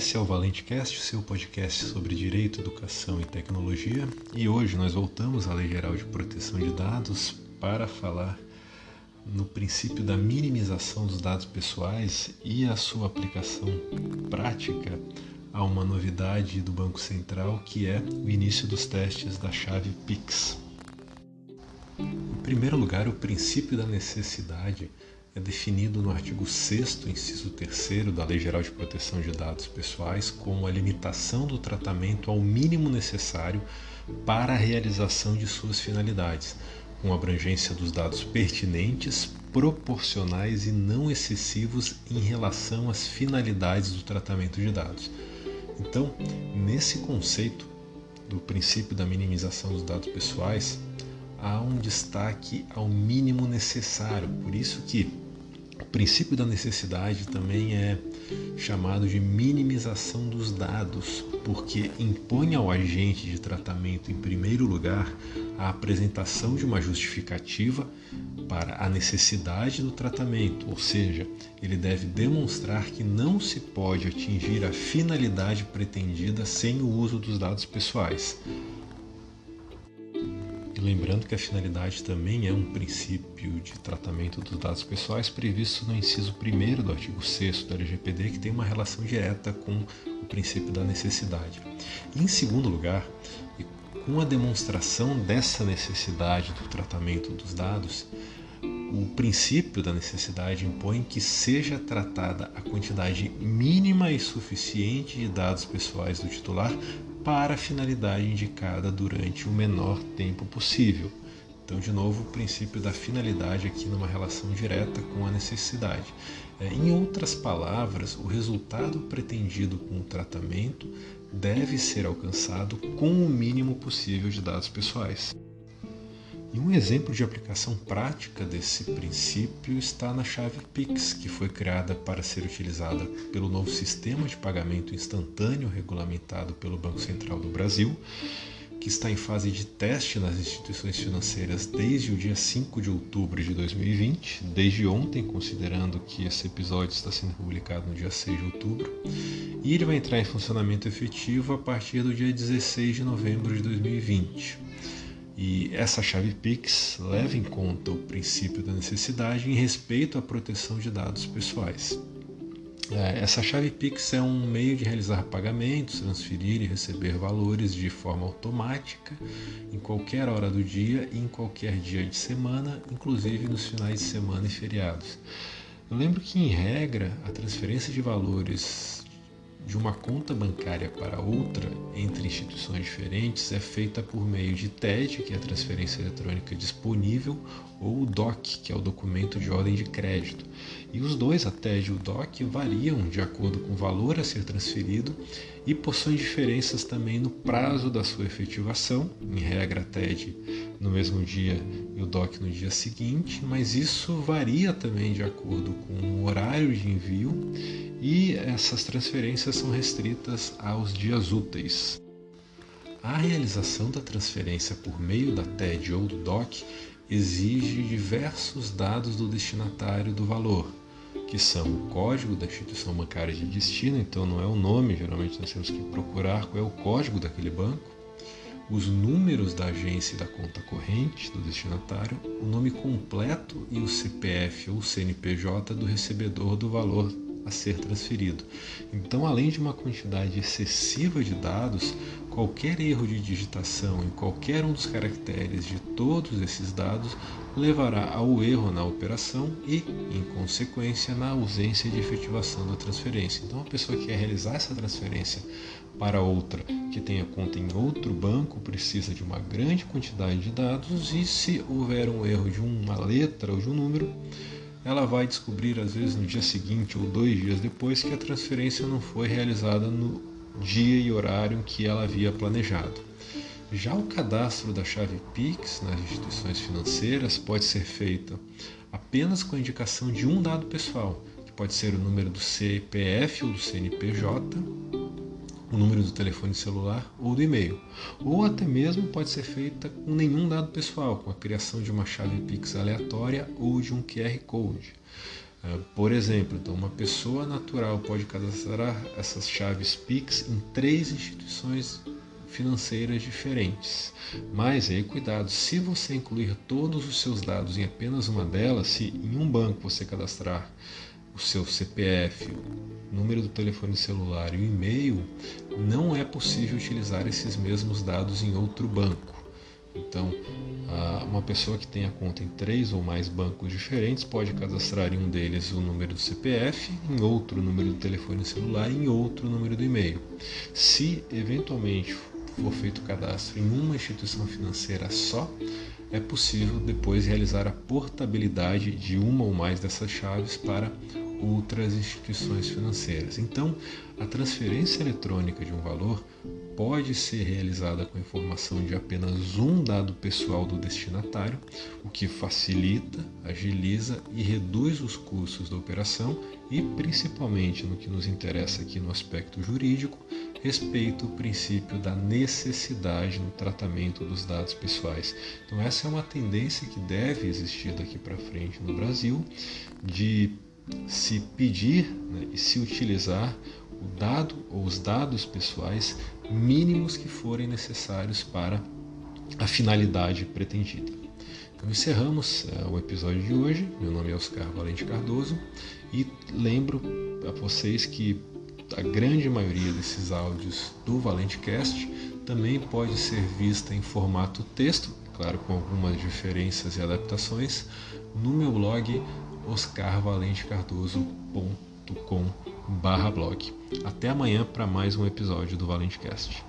Esse é o ValenteCast, seu podcast sobre direito, educação e tecnologia, e hoje nós voltamos à Lei Geral de Proteção de Dados para falar no princípio da minimização dos dados pessoais e a sua aplicação prática a uma novidade do Banco Central, que é o início dos testes da chave Pix. Em primeiro lugar, o princípio da necessidade é definido no artigo 6º, inciso 3º da Lei Geral de Proteção de Dados Pessoais como a limitação do tratamento ao mínimo necessário para a realização de suas finalidades, com abrangência dos dados pertinentes, proporcionais e não excessivos em relação às finalidades do tratamento de dados. Então, nesse conceito do princípio da minimização dos dados pessoais, há um destaque ao mínimo necessário, por isso que o princípio da necessidade também é chamado de minimização dos dados, porque impõe ao agente de tratamento, em primeiro lugar, a apresentação de uma justificativa para a necessidade do tratamento, ou seja, ele deve demonstrar que não se pode atingir a finalidade pretendida sem o uso dos dados pessoais. E lembrando que a finalidade também é um princípio de tratamento dos dados pessoais previsto no inciso 1º do artigo 6º do LGPD, que tem uma relação direta com o princípio da necessidade. E, em segundo lugar, e com a demonstração dessa necessidade do tratamento dos dados, o princípio da necessidade impõe que seja tratada a quantidade mínima e suficiente de dados pessoais do titular para a finalidade indicada durante o menor tempo possível. Então, de novo, o princípio da finalidade aqui numa relação direta com a necessidade. Em outras palavras, o resultado pretendido com o tratamento deve ser alcançado com o mínimo possível de dados pessoais. E um exemplo de aplicação prática desse princípio está na chave Pix, que foi criada para ser utilizada pelo novo sistema de pagamento instantâneo regulamentado pelo Banco Central do Brasil, que está em fase de teste nas instituições financeiras desde o dia 5 de outubro de 2020, desde ontem, considerando que esse episódio está sendo publicado no dia 6 de outubro, e ele vai entrar em funcionamento efetivo a partir do dia 16 de novembro de 2020. E essa chave Pix leva em conta o princípio da necessidade em respeito à proteção de dados pessoais. Essa chave Pix é um meio de realizar pagamentos, transferir e receber valores de forma automática, em qualquer hora do dia e em qualquer dia de semana, inclusive nos finais de semana e feriados. Eu lembro que, em regra, a transferência de valores de uma conta bancária para outra entre instituições diferentes é feita por meio de TED, que é a transferência eletrônica disponível, ou o DOC, que é o documento de ordem de crédito. E os dois, a TED e o DOC, variam de acordo com o valor a ser transferido e possuem diferenças também no prazo da sua efetivação, em regra a TED no mesmo dia e o DOC no dia seguinte, mas isso varia também de acordo com o horário de envio e essas transferências são restritas aos dias úteis. A realização da transferência por meio da TED ou do DOC exige diversos dados do destinatário do valor, que são o código da instituição bancária de destino, então não é o nome, geralmente nós temos que procurar qual é o código daquele banco, os números da agência e da conta corrente do destinatário, o nome completo e o CPF ou CNPJ do recebedor do valor a ser transferido. Então, além de uma quantidade excessiva de dados, qualquer erro de digitação em qualquer um dos caracteres de todos esses dados levará ao erro na operação e, em consequência, na ausência de efetivação da transferência. Então, a pessoa que quer realizar essa transferência para outra que tenha conta em outro banco precisa de uma grande quantidade de dados e, se houver um erro de uma letra ou de um número, ela vai descobrir, às vezes, no dia seguinte ou 2 dias depois, que a transferência não foi realizada no dia e horário em que ela havia planejado. Já o cadastro da chave Pix nas instituições financeiras pode ser feito apenas com a indicação de um dado pessoal, que pode ser o número do CPF ou do CNPJ, o número do telefone celular ou do e-mail, ou até mesmo pode ser feita com nenhum dado pessoal, com a criação de uma chave Pix aleatória ou de um QR Code. Por exemplo, então uma pessoa natural pode cadastrar essas chaves Pix em 3 instituições financeiras diferentes. Mas aí cuidado, se você incluir todos os seus dados em apenas uma delas, se em um banco você cadastrar o seu CPF, o número do telefone celular e o e-mail, não é possível utilizar esses mesmos dados em outro banco. Então, uma pessoa que tenha conta em 3 ou mais bancos diferentes pode cadastrar em um deles o número do CPF, em outro o número do telefone celular e em outro o número do e-mail. Se eventualmente for feito o cadastro em uma instituição financeira só, é possível depois realizar a portabilidade de uma ou mais dessas chaves para outras instituições financeiras. Então, a transferência eletrônica de um valor pode ser realizada com a informação de apenas um dado pessoal do destinatário, o que facilita, agiliza e reduz os custos da operação e, principalmente no que nos interessa aqui no aspecto jurídico, respeita o princípio da necessidade no tratamento dos dados pessoais. Então essa é uma tendência que deve existir daqui para frente no Brasil, de se pedir, e se utilizar o dado ou os dados pessoais mínimos que forem necessários para a finalidade pretendida. Então encerramos o episódio de hoje. Meu nome é Oscar Valente Cardoso e lembro a vocês que a grande maioria desses áudios do ValenteCast também pode ser vista em formato texto, claro, com algumas diferenças e adaptações, no meu blog oscarvalentecardoso.com/blog. Até amanhã para mais um episódio do ValenteCast.